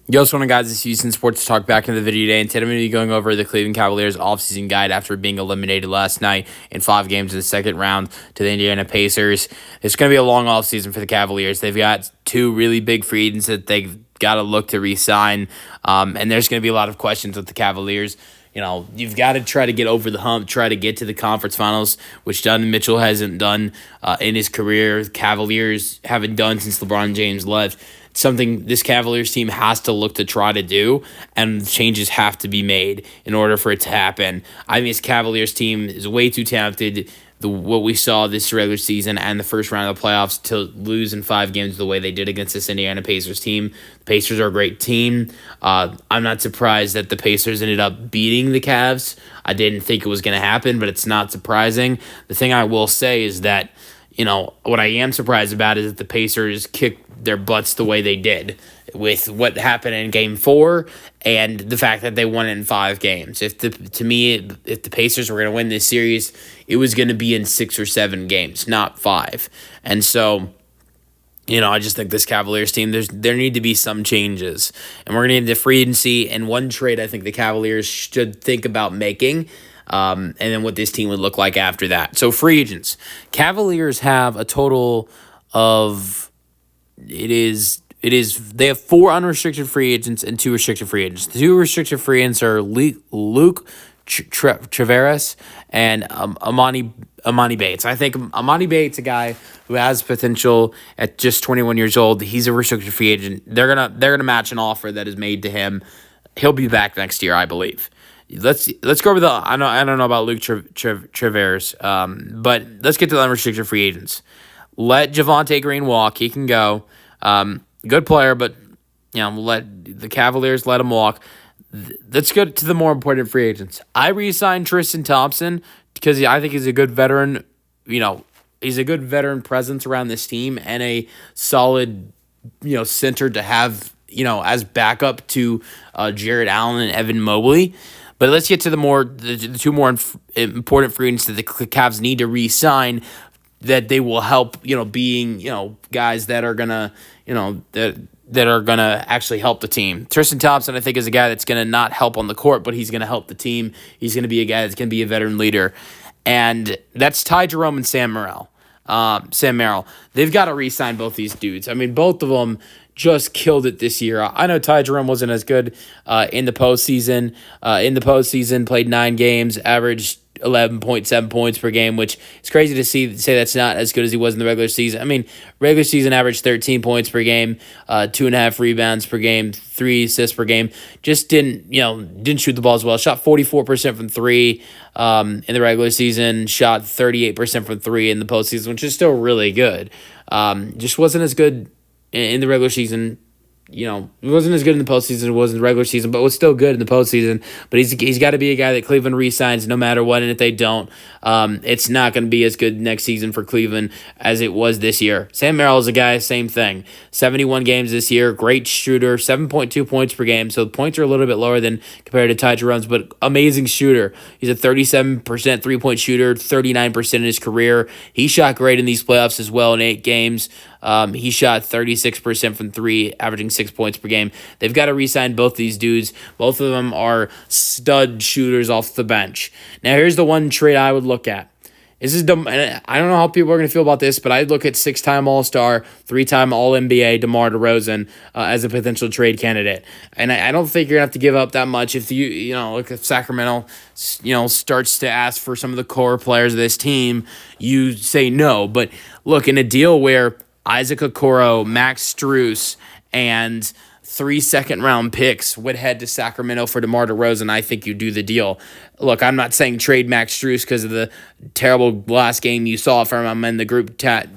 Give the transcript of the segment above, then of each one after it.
Yo, what's going on, guys? It's Houston Sports Talk back in the video today, and today I'm going to be going over the Cleveland Cavaliers offseason guide after being eliminated last night in 5 games in the second round to the Indiana Pacers. It's going to be a long offseason for the Cavaliers. They've got 2 really big free agents that they've got to look to re-sign, and there's going to be a lot of questions with the Cavaliers. You know, you've got to try to get over the hump, try to get to the conference finals, which Donovan Mitchell hasn't done in his career. The Cavaliers haven't done since LeBron James left. Something this Cavaliers team has to look to try to do, and changes have to be made in order for it to happen. I think this Cavaliers team is way too talented. What we saw this regular season and the first round of the playoffs to lose in 5 games the way they did against this Indiana Pacers team. The Pacers are a great team. I'm not surprised that the Pacers ended up beating the Cavs. I didn't think it was going to happen, but it's not surprising. The thing I will say is that, you know, what I am surprised about is that the Pacers kicked their butts the way they did with what happened in Game 4 and the fact that they won it in 5 games. If the Pacers were going to win this series, it was going to be in 6 or 7 games, not 5. And so, you know, I just think this Cavaliers team, there need to be some changes. And we're going to need the free agency, and one trade I think the Cavaliers should think about making, and then what this team would look like after that. So free agents. Cavaliers have a total of, they have 4 unrestricted free agents and 2 restricted free agents. The 2 restricted free agents are Luke Traveris and Amani Bates. I think Amani Bates, a guy who has potential at just 21 years old, he's a restricted free agent. They're gonna match an offer that is made to him. He'll be back next year, I believe. Let's go over I don't know about Luke Traveris, but let's get to the unrestricted free agents. Let Javonte Green walk. He can go. Good player, but you know, let the Cavaliers let him walk. Let's go to the more important free agents. I re-signed Tristan Thompson because I think he's a good veteran. You know, he's a good veteran presence around this team and a solid, you know, center to have, you know, as backup to Jared Allen and Evan Mobley. But let's get to the 2 more important free agents that the Cavs need to re-sign, that they will help, you know, being, you know, guys that are gonna, you know, that are gonna actually help the team. Tristan Thompson, I think, is a guy that's gonna not help on the court, but he's gonna help the team. He's gonna be a guy that's gonna be a veteran leader, and that's Ty Jerome and Sam Merrill. They've got to re-sign both these dudes. I mean, both of them just killed it this year. I know Ty Jerome wasn't as good in the postseason. Played 9 games, averaged 11.7 points per game, which is crazy to say that's not as good as he was in the regular season. I mean, regular season averaged 13 points per game, 2.5 rebounds per game, 3 assists per game. Just didn't shoot the ball as well. Shot 44% from 3 in the regular season. Shot 38% from 3 in the postseason, which is still really good. Just wasn't as good in the regular season. You know, it wasn't as good in the postseason as it was in the regular season, but was still good in the postseason. But he's got to be a guy that Cleveland re-signs no matter what, and if they don't, it's not going to be as good next season for Cleveland as it was this year. Sam Merrill is a guy, same thing. 71 games this year, great shooter, 7.2 points per game, so the points are a little bit lower than compared to Ty Jerome's, but amazing shooter. He's a 37% three-point shooter, 39% in his career. He shot great in these playoffs as well in 8 games. He shot 36% from 3, averaging 6 points per game. They've got to re-sign both these dudes. Both of them are stud shooters off the bench. Now, here's the one trade I would look at. This is dumb, and I don't know how people are going to feel about this, but I'd look at 6-time All-Star, 3-time All-NBA DeMar DeRozan as a potential trade candidate. And I don't think you're going to have to give up that much if look, if Sacramento, starts to ask for some of the core players of this team, you say no. But look, in a deal where Isaac Okoro, Max Strus, and 3 second-round picks would head to Sacramento for DeMar DeRozan, I think you do the deal. Look, I'm not saying trade Max Strus because of the terrible last game you saw from him in the group chat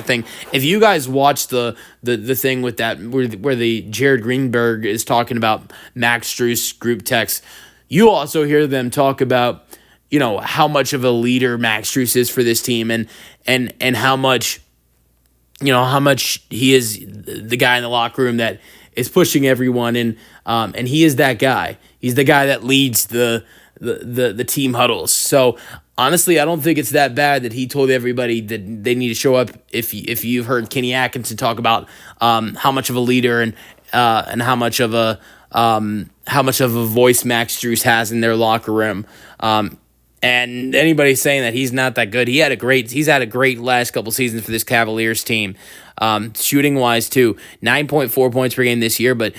thing. If you guys watch the thing with that where the Jared Greenberg is talking about Max Strus group text, you also hear them talk about, you know, how much of a leader Max Strus is for this team and how much he is the guy in the locker room that is pushing everyone, and he is that guy. He's the guy that leads the team huddles. So honestly, I don't think it's that bad that he told everybody that they need to show up. If you've heard Kenny Atkinson talk about how much of a leader and and how much of a voice Max Strus has in their locker room. And anybody saying that he's not that good, he's had a great last couple seasons for this Cavaliers team. Shooting wise too, 9.4 points per game this year, but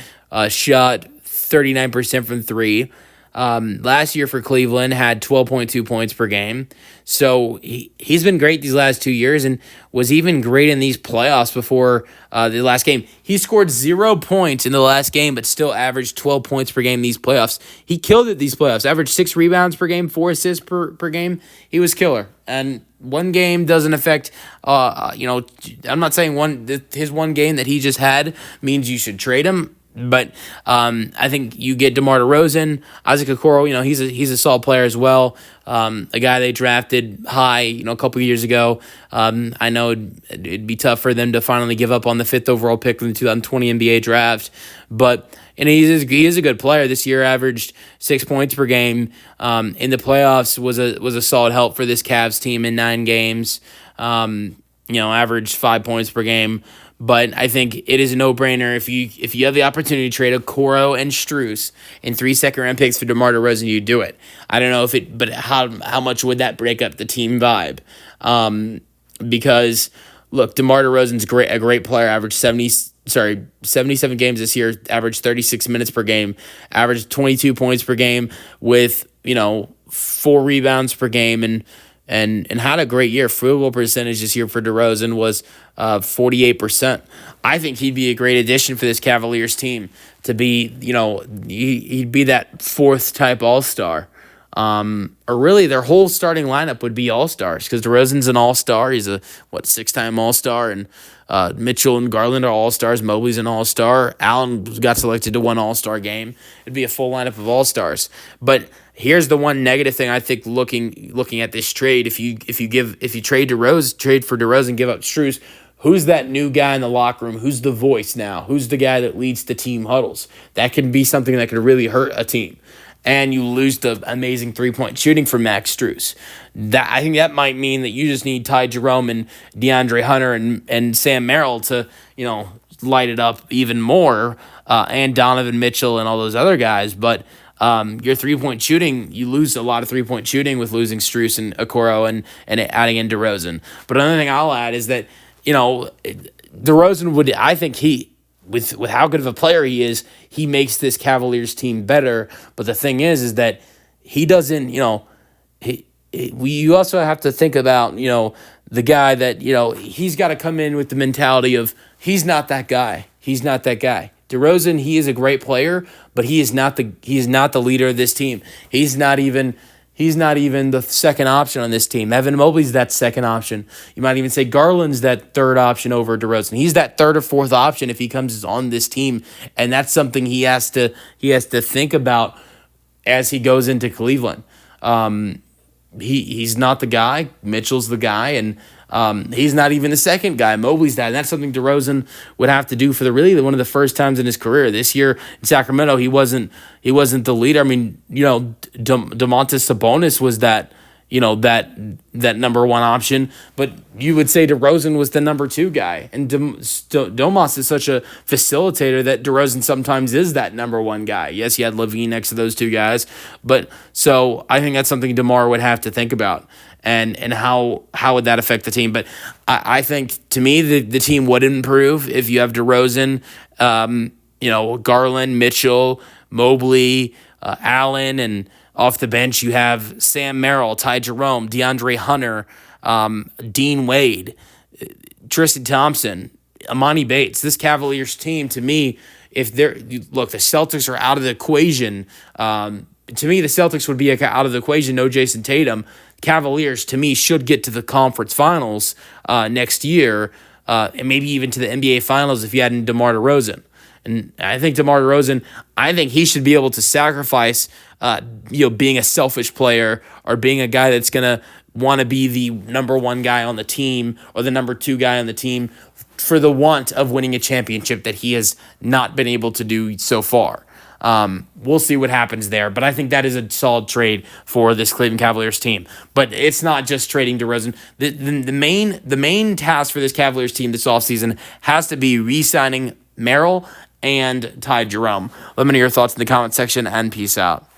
shot 39% from three. Last year for Cleveland had 12.2 points per game. So he's been great these last 2 years and was even great in these playoffs before the last game. He scored 0 points in the last game, but still averaged 12 points per game in these playoffs. He killed it these playoffs. Averaged 6 rebounds per game, 4 assists per game. He was killer. And one game doesn't affect, I'm not saying his one game that he just had means you should trade him. But I think you get DeMar DeRozan, Isaac Okoro. He's a solid player as well. A guy they drafted high, a couple years ago. I know it'd be tough for them to finally give up on the 5th overall pick in the 2020 NBA draft, but he is a good player. This year, averaged 6 points per game. In the playoffs, was a solid help for this Cavs team in 9 games. Averaged 5 points per game. But I think it is a no-brainer if you have the opportunity to trade Okoro and Strus and 3 second-round picks for DeMar DeRozan, you do it. I don't know but how much would that break up the team vibe? Because look, DeMar DeRozan's a great player. Averaged 77 games this year. Averaged 36 minutes per game. Averaged 22 points per game with 4 rebounds per game and had a great year. Field goal percentage this year for DeRozan was 48%. I think he'd be a great addition for this Cavaliers team to be, he'd be that 4th type all-star. Or really their whole starting lineup would be all-stars because DeRozan's an all-star. He's a 6-time all-star, and Mitchell and Garland are all-stars. Mobley's an all-star. Allen got selected to one all-star game. It'd be a full lineup of all-stars. But here's the one negative thing I think looking at this trade. If you trade for DeRozan, give up Strus, who's that new guy in the locker room? Who's the voice now? Who's the guy that leads the team huddles? That can be something that could really hurt a team. And you lose the amazing 3-point shooting from Max Strus. I think that might mean that you just need Ty Jerome and DeAndre Hunter and Sam Merrill to, light it up even more, and Donovan Mitchell and all those other guys. But your 3-point shooting, you lose a lot of 3-point shooting with losing Strus and Okoro and adding in DeRozan. But another thing I'll add is that, DeRozan would, I think with how good of a player he is, he makes this Cavaliers team better. But the thing is that he doesn't, you also have to think about, the guy that, he's got to come in with the mentality of he's not that guy. He's not that guy. DeRozan, he is a great player, but he is not the leader of this team. He's not even the second option on this team. Evan Mobley's that second option. You might even say Garland's that third option over DeRozan. He's that third or fourth option if he comes on this team, and that's something he has to think about as he goes into Cleveland. He's not the guy. Mitchell's the guy, and he's not even the second guy. Mobley's that, and that's something DeRozan would have to do for one of the first times in his career. This year in Sacramento, he wasn't the leader. I mean, Domantas Sabonis was that number one option, but you would say DeRozan was the number 2 guy, and Domas is such a facilitator that DeRozan sometimes is that number 1 guy. Yes, he had Levine next to those 2 guys, but so I think that's something DeMar would have to think about, and how would that affect the team. But I think, to me, the team would improve if you have DeRozan, Garland, Mitchell, Mobley, Allen, and off the bench, you have Sam Merrill, Ty Jerome, DeAndre Hunter, Dean Wade, Tristan Thompson, Amani Bates. This Cavaliers team, to me, the Celtics are out of the equation. To me, the Celtics would be out of the equation. No Jason Tatum. Cavaliers, to me, should get to the conference finals next year, and maybe even to the NBA finals if you had DeMar DeRozan. And I think DeMar DeRozan, he should be able to sacrifice, being a selfish player or being a guy that's going to want to be the number 1 guy on the team or the number 2 guy on the team for the want of winning a championship that he has not been able to do so far. We'll see what happens there, but I think that is a solid trade for this Cleveland Cavaliers team. But it's not just trading DeRozan. The main task for this Cavaliers team this offseason has to be re-signing Merrill and Ty Jerome. Let me know your thoughts in the comment section, and peace out.